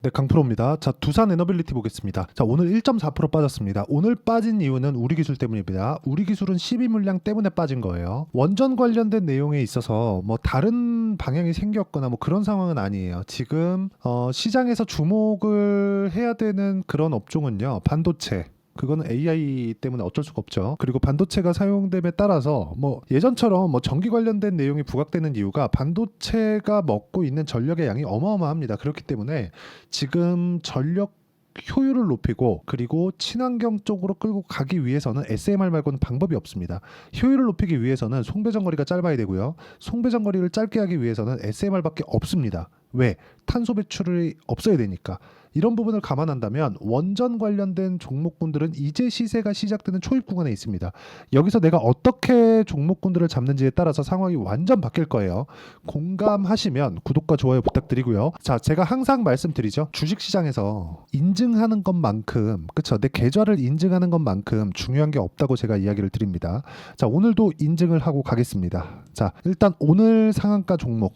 네, 강프로입니다. 자, 두산 에너빌리티 보겠습니다. 자, 오늘 1.4% 빠졌습니다. 오늘 빠진 이유는 우리 기술 때문입니다. 우리 기술은 12 물량 때문에 빠진 거예요. 원전 관련된 내용에 있어서 뭐 다른 방향이 생겼거나 뭐 그런 상황은 아니에요. 지금 시장에서 주목을 해야 되는 그런 업종은요, 반도체. 그거는 AI 때문에 어쩔 수가 없죠. 그리고 반도체가 사용됨에 따라서 뭐 예전처럼 뭐 전기 관련된 내용이 부각되는 이유가 반도체가 먹고 있는 전력의 양이 어마어마합니다. 그렇기 때문에 지금 전력 효율을 높이고 그리고 친환경 쪽으로 끌고 가기 위해서는 SMR 말고는 방법이 없습니다. 효율을 높이기 위해서는 송배전거리가 짧아야 되고요. 송배전거리를 짧게 하기 위해서는 SMR밖에 없습니다. 왜? 탄소 배출이 없어야 되니까. 이런 부분을 감안한다면 원전 관련된 종목군들은 이제 시세가 시작되는 초입 구간에 있습니다. 여기서 내가 어떻게 종목군들을 잡는지에 따라서 상황이 완전 바뀔 거예요. 공감하시면 구독과 좋아요 부탁드리고요. 자, 제가 항상 말씀드리죠. 주식시장에서 인증하는 것만큼, 그쵸? 내 계좌를 인증하는 것만큼 중요한 게 없다고 제가 이야기를 드립니다. 자, 오늘도 인증을 하고 가겠습니다. 자, 일단 오늘 상한가 종목,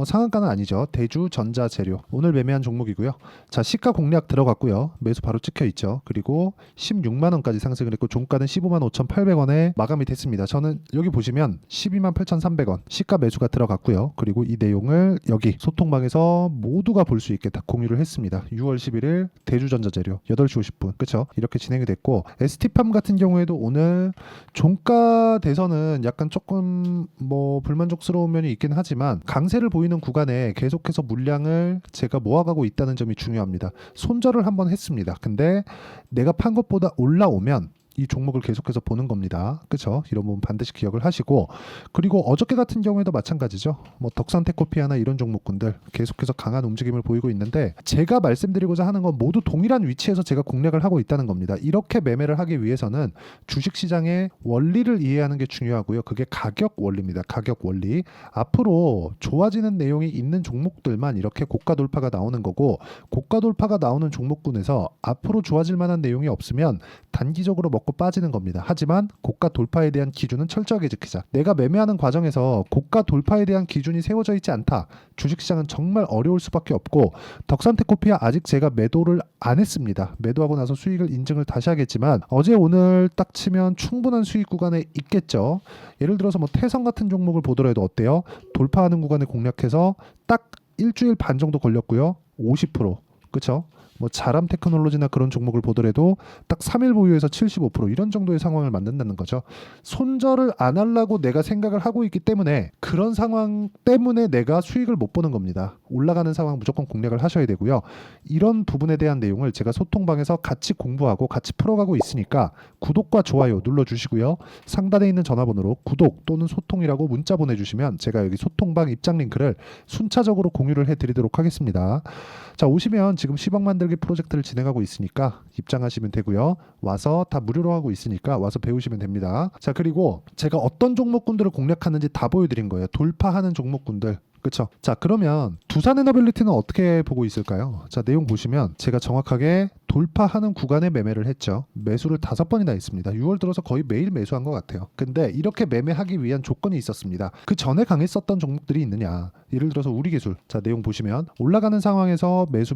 상한가는 아니죠. 대주전자재료. 오늘 매매한 종목이고요. 자, 시가 공략 들어갔고요. 매수 바로 찍혀 있죠. 그리고 16만 원까지 상승을 했고 종가는 15만 5,800원에 마감이 됐습니다. 저는 여기 보시면 12만 8,300원 시가 매수가 들어갔고요. 그리고 이 내용을 여기 소통방에서 모두가 볼 수 있게 다 공유를 했습니다. 6월 11일 대주전자재료 8시 50분. 그쵸? 이렇게 진행이 됐고 ST팜 같은 경우에도 오늘 종가 대선은 약간 조금 뭐 불만족스러운 면이 있긴 하지만 강세를 보이는 구간에 계속해서 물량을 제가 모아가고 있다는 점이 중요합니다. 손절을 한번 했습니다. 근데 내가 판 것보다 올라오면 이 종목을 계속해서 보는 겁니다. 그렇죠? 이런 부분 반드시 기억을 하시고 그리고 어저께 같은 경우에도 마찬가지죠. 뭐 덕산테크코피아나 이런 종목군들 계속해서 강한 움직임을 보이고 있는데 제가 말씀드리고자 하는 건 모두 동일한 위치에서 제가 공략을 하고 있다는 겁니다. 이렇게 매매를 하기 위해서는 주식시장의 원리를 이해하는 게 중요하고요. 그게 가격 원리입니다. 가격 원리. 앞으로 좋아지는 내용이 있는 종목들만 이렇게 고가 돌파가 나오는 거고 고가 돌파가 나오는 종목군에서 앞으로 좋아질 만한 내용이 없으면 단기적으로 먹고 빠지는 겁니다. 하지만 고가 돌파에 대한 기준은 철저하게 지키자. 내가 매매하는 과정에서 고가 돌파에 대한 기준이 세워져 있지 않다. 주식시장은 정말 어려울 수밖에 없고 덕산테크코피아 아직 제가 매도를 안 했습니다. 매도하고 나서 수익을 인증을 다시 하겠지만 어제 오늘 딱 치면 충분한 수익 구간에 있겠죠. 예를 들어서 뭐 태성 같은 종목을 보더라도 어때요? 돌파하는 구간에 공략해서 딱 일주일 반 정도 걸렸고요. 50%. 그쵸? 뭐 자람 테크놀로지나 그런 종목을 보더라도 딱 3일 보유에서 75% 이런 정도의 상황을 만든다는 거죠. 손절을 안 하려고 내가 생각을 하고 있기 때문에 그런 상황 때문에 내가 수익을 못 보는 겁니다. 올라가는 상황 무조건 공략을 하셔야 되고요. 이런 부분에 대한 내용을 제가 소통방에서 같이 공부하고 같이 풀어가고 있으니까 구독과 좋아요 눌러주시고요. 상단에 있는 전화번호로 구독 또는 소통이라고 문자 보내주시면 제가 여기 소통방 입장 링크를 순차적으로 공유를 해드리도록 하겠습니다. 자, 오시면 지금 10억 만들기 프로젝트를 진행하고 있으니까 입장하시면 되고요. 와서 다 무료로 하고 있으니까 와서 배우시면 됩니다. 자, 그리고 제가 어떤 종목군들을 공략하는지 다 보여드린 거예요. 돌파하는 종목군들. 그쵸? 자, 그러면 두산 에너빌리티는 어떻게 보고 있을까요? 자, 내용 보시면 제가 정확하게 돌파하는 구간에 매매를 했죠. 매수를 5번이나 했습니다. 6월 들어서 거의 매일 매수한 것 같아요. 근데 이렇게 매매하기 위한 조건이 있었습니다. 그 전에 강했었던 종목들이 있느냐. 예를 들어서 우리기술. 자, 내용 보시면 올라가는 상황에서 매수,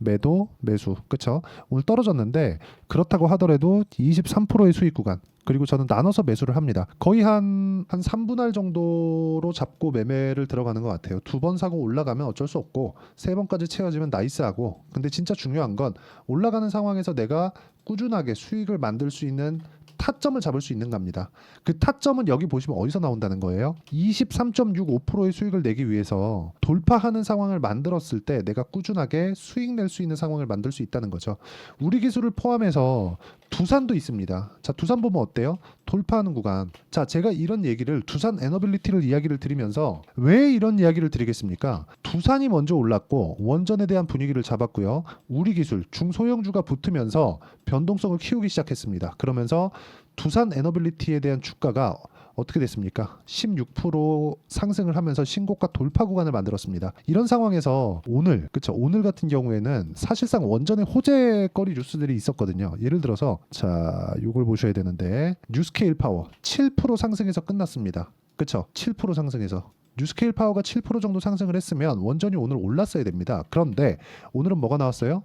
매도, 매수. 그쵸? 오늘 떨어졌는데 그렇다고 하더라도 23%의 수익 구간. 그리고 저는 나눠서 매수를 합니다. 거의 한 3분할 정도로 잡고 매매를 들어가는 것 같아요. 2번 사고 올라가면 어쩔 수 없고 3번까지 채워지면 나이스하고 근데 진짜 중요한 건 올라가는 상황에서 내가 꾸준하게 수익을 만들 수 있는 타점을 잡을 수 있는 겁니다. 그 타점은 여기 보시면 어디서 나온다는 거예요? 23.65%의 수익을 내기 위해서 돌파하는 상황을 만들었을 때 내가 꾸준하게 수익 낼 수 있는 상황을 만들 수 있다는 거죠. 우리 기술을 포함해서 두산도 있습니다. 자, 두산 보면 어때요? 돌파하는 구간. 자, 제가 이런 얘기를 두산 에너빌리티를 이야기를 드리면서 왜 이런 이야기를 드리겠습니까? 두산이 먼저 올랐고 원전에 대한 분위기를 잡았고요. 우리 기술 중소형주가 붙으면서 변동성을 키우기 시작했습니다. 그러면서 두산 에너빌리티에 대한 주가가 어떻게 됐습니까? 16% 상승을 하면서 신고가 돌파 구간을 만들었습니다. 이런 상황에서 오늘, 그쵸? 오늘 같은 경우에는 사실상 원전의 호재거리 뉴스들이 있었거든요. 예를 들어서 자, 이걸 보셔야 되는데 뉴스케일 파워 7% 상승해서 끝났습니다. 그쵸? 7% 상승해서 뉴스케일 파워가 7% 정도 상승을 했으면 원전이 오늘 올랐어야 됩니다. 그런데 오늘은 뭐가 나왔어요?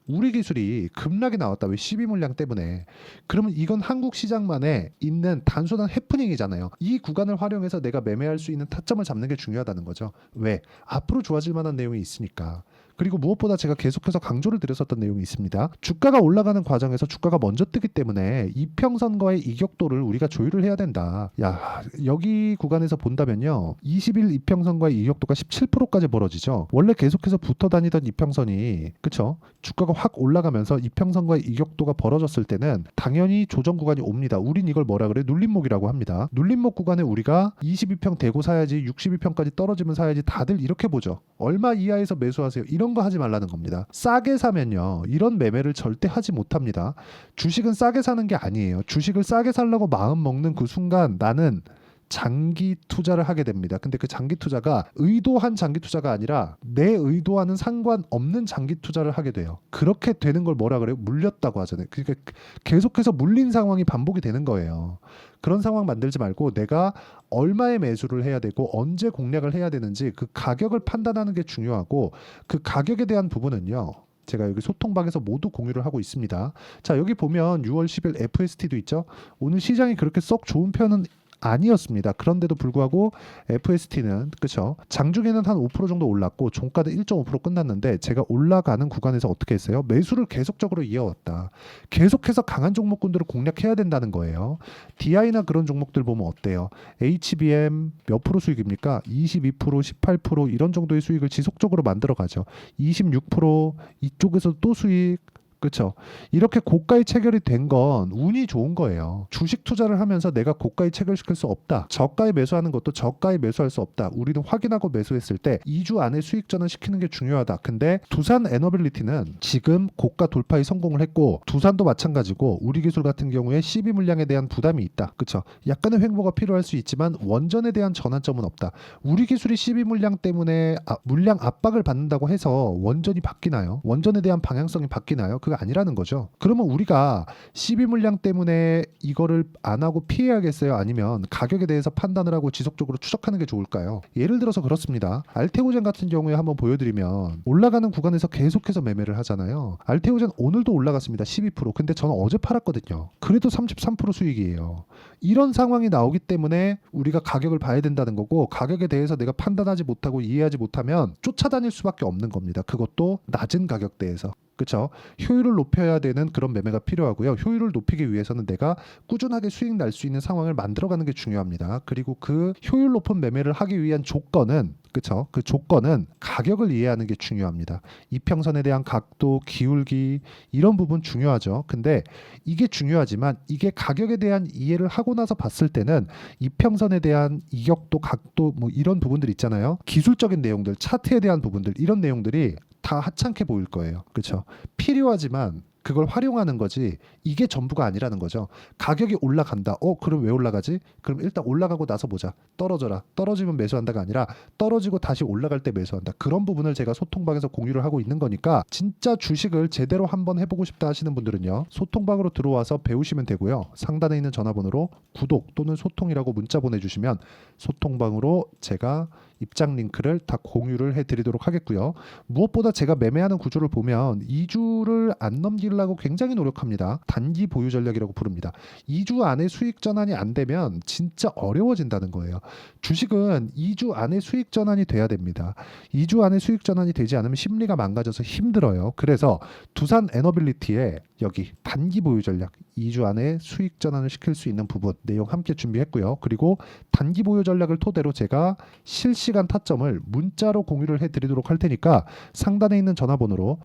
우리 기술이 급락이 나왔다. 왜? 12물량 때문에. 그러면 이건 한국 시장만에 있는 단순한 해프닝이잖아요. 이 구간을 활용해서 내가 매매할 수 있는 타점을 잡는 게 중요하다는 거죠. 왜? 앞으로 좋아질 만한 내용이 있으니까. 그리고 무엇보다 제가 계속해서 강조를 드렸었던 내용이 있습니다. 주가가 올라가는 과정에서 주가가 먼저 뜨기 때문에 이평선과의 이격도를 우리가 조율을 해야 된다. 야, 여기 구간에서 본다면요. 20일 이평선과의 이격도가 17%까지 벌어지죠. 원래 계속해서 붙어 다니던 이평선이, 그쵸? 주가가 확 올라가면서 이평선과의 이격도가 벌어졌을 때는 당연히 조정 구간이 옵니다. 우린 이걸 뭐라 그래? 눌림목이라고 합니다. 눌림목 구간에 우리가 22평 대고 사야지, 62평까지 떨어지면 사야지, 다들 이렇게 보죠. 얼마 이하에서 매수하세요. 이런 거 하지 말라는 겁니다. 싸게 사면요, 이런 매매를 절대 하지 못합니다. 주식은 싸게 사는 게 아니에요. 주식을 싸게 살려고 마음 먹는 그 순간 나는 장기 투자를 하게 됩니다. 근데 그 장기 투자가 의도한 장기 투자가 아니라 내 의도와는 상관없는 장기 투자를 하게 돼요. 그렇게 되는 걸 뭐라 그래요? 물렸다고 하잖아요. 그러니까 계속해서 물린 상황이 반복이 되는 거예요. 그런 상황 만들지 말고 내가 얼마에 매수를 해야 되고 언제 공략을 해야 되는지 그 가격을 판단하는 게 중요하고, 그 가격에 대한 부분은요, 제가 여기 소통방에서 모두 공유를 하고 있습니다. 자, 여기 보면 6월 10일 FST도 있죠. 오늘 시장이 그렇게 썩 좋은 편은 아니었습니다. 그런데도 불구하고 FST는, 그쵸, 장중에는 한 5% 정도 올랐고 종가는 1.5% 끝났는데 제가 올라가는 구간에서 어떻게 했어요? 매수를 계속적으로 이어왔다. 계속해서 강한 종목군들을 공략해야 된다는 거예요. DI나 그런 종목들 보면 어때요? HBM 몇 프로 수익입니까? 22%, 18% 이런 정도의 수익을 지속적으로 만들어가죠. 26% 이쪽에서 또 수익, 그렇죠. 이렇게 고가의 체결이 된 건 운이 좋은 거예요. 주식 투자를 하면서 내가 고가의 체결시킬 수 없다. 저가에 매수하는 것도 저가에 매수할 수 없다. 우리는 확인하고 매수했을 때 2주 안에 수익 전환 시키는 게 중요하다. 근데 두산 에너빌리티는 지금 고가 돌파에 성공을 했고, 두산도 마찬가지고 우리 기술 같은 경우에 12물량에 대한 부담이 있다. 그렇죠. 약간의 횡보가 필요할 수 있지만 원전에 대한 전환점은 없다. 우리 기술이 12물량 때문에 물량 압박을 받는다고 해서 원전이 바뀌나요? 원전에 대한 방향성이 바뀌나요? 그거 아니라는 거죠. 그러면 우리가 12물량 때문에 이거를 안 하고 피해야겠어요? 아니면 가격에 대해서 판단을 하고 지속적으로 추적하는 게 좋을까요? 예를 들어서 그렇습니다. 알테오젠 같은 경우에 한번 보여드리면 올라가는 구간에서 계속해서 매매를 하잖아요. 알테오젠 오늘도 올라갔습니다. 12%. 근데 저는 어제 팔았거든요. 그래도 33% 수익이에요. 이런 상황이 나오기 때문에 우리가 가격을 봐야 된다는 거고, 가격에 대해서 내가 판단하지 못하고 이해하지 못하면 쫓아다닐 수밖에 없는 겁니다. 그것도 낮은 가격대에서. 그렇죠. 효율을 높여야 되는 그런 매매가 필요하고요. 효율을 높이기 위해서는 내가 꾸준하게 수익 날 수 있는 상황을 만들어가는 게 중요합니다. 그리고 그 효율 높은 매매를 하기 위한 조건은, 그렇죠, 그 조건은 가격을 이해하는 게 중요합니다. 이평선에 대한 각도, 기울기 이런 부분 중요하죠. 근데 이게 중요하지만 이게 가격에 대한 이해를 하고 나서 봤을 때는 이평선에 대한 이격도, 각도 뭐 이런 부분들 있잖아요. 기술적인 내용들, 차트에 대한 부분들, 이런 내용들이 다 하찮게 보일 거예요. 그렇죠? 필요하지만 그걸 활용하는 거지 이게 전부가 아니라는 거죠. 가격이 올라간다. 그럼 왜 올라가지? 그럼 일단 올라가고 나서 보자. 떨어져라. 떨어지면 매수한다가 아니라 떨어지고 다시 올라갈 때 매수한다. 그런 부분을 제가 소통방에서 공유를 하고 있는 거니까, 진짜 주식을 제대로 한번 해보고 싶다 하시는 분들은요, 소통방으로 들어와서 배우시면 되고요. 상단에 있는 전화번호로 구독 또는 소통이라고 문자 보내주시면 소통방으로 제가 입장 링크를 다 공유를 해드리도록 하겠고요. 무엇보다 제가 매매하는 구조를 보면 2주를 안 넘기려고 굉장히 노력합니다. 단기 보유 전략이라고 부릅니다. 2주 안에 수익 전환이 안 되면 진짜 어려워진다는 거예요. 주식은 2주 안에 수익 전환이 돼야 됩니다. 2주 안에 수익 전환이 되지 않으면 심리가 망가져서 힘들어요. 그래서 두산 에너빌리티에 여기 단기 보유 전략 2주 안에 수익 전환을 시킬 수 있는 부분 내용 함께 준비했고요. 그리고 단기 보유 전략을 토대로 제가 실시간 타점을 문자로 공유를 해드리도록 할 테니까 상단에 있는 전화번호로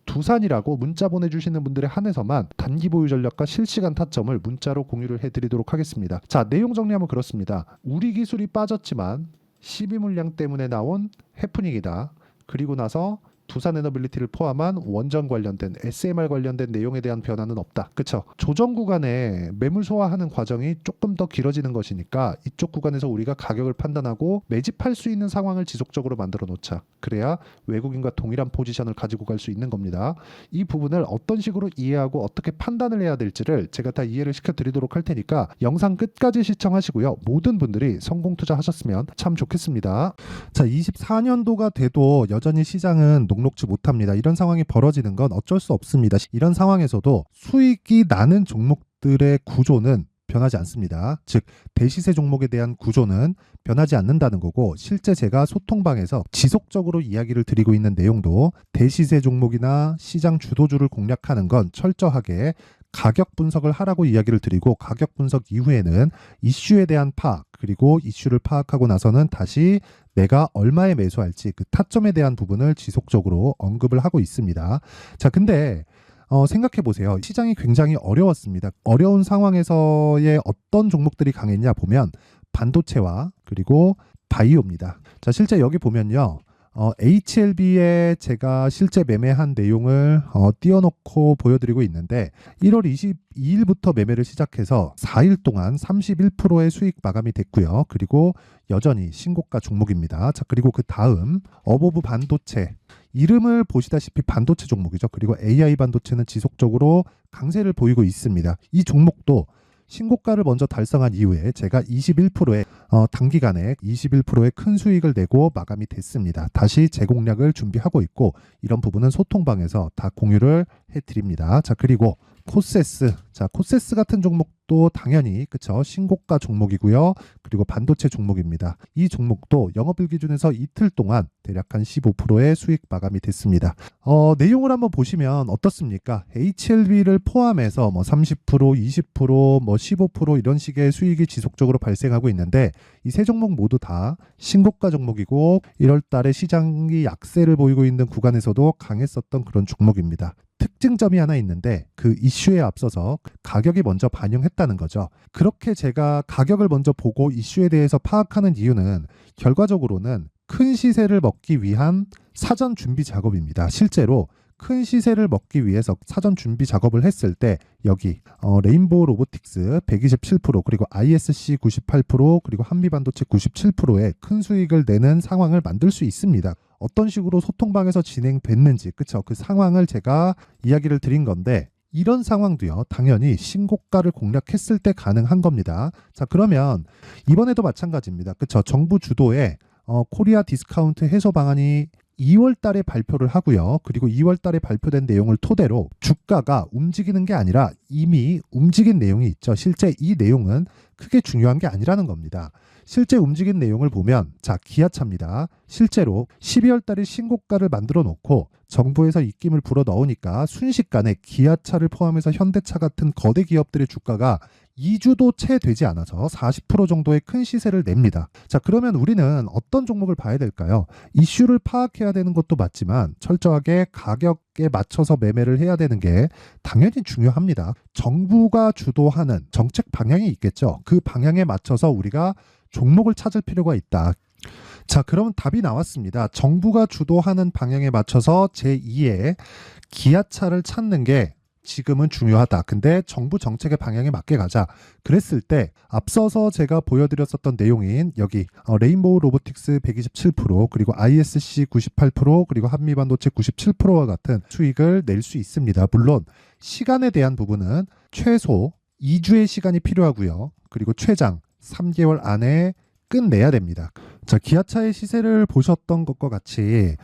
두산이라고 문자 보내주시는 분들에 한해서만 단기 보유 전략과 실시간 타점을 문자로 공유를 해드리도록 하겠습니다. 자, 내용 정리하면 그렇습니다. 우리 기술이 빠졌지만 12물량 때문에 나온 해프닝이다. 그리고 나서 두산 에너빌리티를 포함한 원전 관련된 SMR 관련된 내용에 대한 변화는 없다. 그쵸? 조정 구간에 매물 소화하는 과정이 조금 더 길어지는 것이니까 이쪽 구간에서 우리가 가격을 판단하고 매집할 수 있는 상황을 지속적으로 만들어 놓자. 그래야 외국인과 동일한 포지션을 가지고 갈 수 있는 겁니다. 이 부분을 어떤 식으로 이해하고 어떻게 판단을 해야 될지를 제가 다 이해를 시켜드리도록 할 테니까 영상 끝까지 시청하시고요. 모든 분들이 성공 투자하셨으면 참 좋겠습니다. 자, 24년도가 돼도 여전히 시장은 녹록지 못합니다. 이런 상황이 벌어지는 건 어쩔 수 없습니다. 이런 상황에서도 수익이 나는 종목들의 구조는 변하지 않습니다. 즉 대시세 종목에 대한 구조는 변하지 않는다는 거고, 실제 제가 소통방에서 지속적으로 이야기를 드리고 있는 내용도 대시세 종목이나 시장 주도주를 공략하는 건 철저하게 가격 분석을 하라고 이야기를 드리고, 가격 분석 이후에는 이슈에 대한 파악, 그리고 이슈를 파악하고 나서는 다시 내가 얼마에 매수할지 그 타점에 대한 부분을 지속적으로 언급을 하고 있습니다. 자, 근데 생각해 보세요. 시장이 굉장히 어려웠습니다. 어려운 상황에서의 어떤 종목들이 강했냐 보면 반도체와 그리고 바이오입니다. 자, 실제 여기 보면요. HLB에 제가 실제 매매한 내용을 띄워놓고 보여드리고 있는데 1월 22일부터 매매를 시작해서 4일 동안 31%의 수익 마감이 됐고요. 그리고 여전히 신고가 종목입니다. 자, 그리고 그 다음 어보브 반도체, 이름을 보시다시피 반도체 종목이죠. 그리고 AI 반도체는 지속적으로 강세를 보이고 있습니다. 이 종목도 신고가를 먼저 달성한 이후에 제가 21%의 단기간에 21%의 큰 수익을 내고 마감이 됐습니다. 다시 재공략을 준비하고 있고, 이런 부분은 소통방에서 다 공유를 해드립니다. 자, 그리고 코세스. 자, 코세스 같은 종목도 당연히 그쵸, 신고가 종목이고요. 그리고 반도체 종목입니다. 이 종목도 영업일 기준에서 이틀 동안 대략 한 15%의 수익 마감이 됐습니다. 내용을 한번 보시면 어떻습니까? HLB를 포함해서 뭐 30%, 20%, 뭐 15% 이런 식의 수익이 지속적으로 발생하고 있는데, 이 세 종목 모두 다 신고가 종목이고 1월 달에 시장이 약세를 보이고 있는 구간에서도 강했었던 그런 종목입니다. 특징점이 하나 있는데 그 이슈에 앞서서 가격이 먼저 반영했다는 거죠. 그렇게 제가 가격을 먼저 보고 이슈에 대해서 파악하는 이유는 결과적으로는 큰 시세를 먹기 위한 사전 준비 작업입니다. 실제로 큰 시세를 먹기 위해서 사전 준비 작업을 했을 때 여기 레인보우 로보틱스 127%, 그리고 ISC 98%, 그리고 한미반도체 97%의 큰 수익을 내는 상황을 만들 수 있습니다. 어떤 식으로 소통방에서 진행됐는지, 그쵸? 그 상황을 제가 이야기를 드린 건데, 이런 상황도요, 당연히 신고가를 공략했을 때 가능한 겁니다. 자, 그러면 이번에도 마찬가지입니다. 그쵸? 정부 주도의 코리아 디스카운트 해소 방안이 2월 달에 발표를 하고요. 그리고 2월 달에 발표된 내용을 토대로 주가가 움직이는 게 아니라 이미 움직인 내용이 있죠. 실제 이 내용은 크게 중요한 게 아니라는 겁니다. 실제 움직인 내용을 보면, 자, 기아차입니다. 실제로 12월 달에 신고가를 만들어 놓고 정부에서 입김을 불어 넣으니까 순식간에 기아차를 포함해서 현대차 같은 거대 기업들의 주가가 2주도 채 되지 않아서 40% 정도의 큰 시세를 냅니다. 자, 그러면 우리는 어떤 종목을 봐야 될까요? 이슈를 파악해야 되는 것도 맞지만 철저하게 가격에 맞춰서 매매를 해야 되는 게 당연히 중요합니다. 정부가 주도하는 정책 방향이 있겠죠. 그 방향에 맞춰서 우리가 종목을 찾을 필요가 있다. 자, 그럼 답이 나왔습니다. 정부가 주도하는 방향에 맞춰서 제2의 기아차를 찾는 게 지금은 중요하다. 근데 정부 정책의 방향에 맞게 가자. 그랬을 때 앞서서 제가 보여드렸었던 내용인 여기 레인보우 로보틱스 127%, 그리고 ISC 98%, 그리고 한미반도체 97%와 같은 수익을 낼 수 있습니다. 물론 시간에 대한 부분은 최소 2주의 시간이 필요하고요. 그리고 최장 3개월 안에 끝내야 됩니다. 자, 기아차의 시세를 보셨던 것과 같이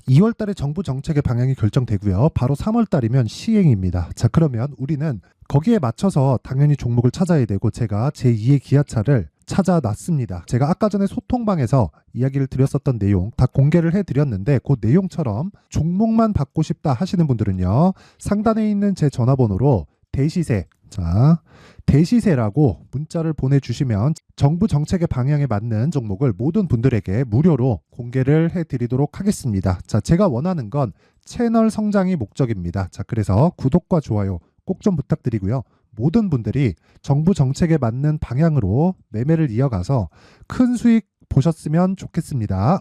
2월 달에 정부 정책의 방향이 결정되고요. 바로 3월 달이면 시행입니다. 자, 그러면 우리는 거기에 맞춰서 당연히 종목을 찾아야 되고, 제가 제2의 기아차를 찾아놨습니다. 제가 아까 전에 소통방에서 이야기를 드렸었던 내용 다 공개를 해드렸는데, 그 내용처럼 종목만 받고 싶다 하시는 분들은요, 상단에 있는 제 전화번호로 대시세, 자, 대시세라고 문자를 보내주시면 정부 정책의 방향에 맞는 종목을 모든 분들에게 무료로 공개를 해드리도록 하겠습니다. 자, 제가 원하는 건 채널 성장이 목적입니다. 자, 그래서 구독과 좋아요 꼭 좀 부탁드리고요. 모든 분들이 정부 정책에 맞는 방향으로 매매를 이어가서 큰 수익 보셨으면 좋겠습니다.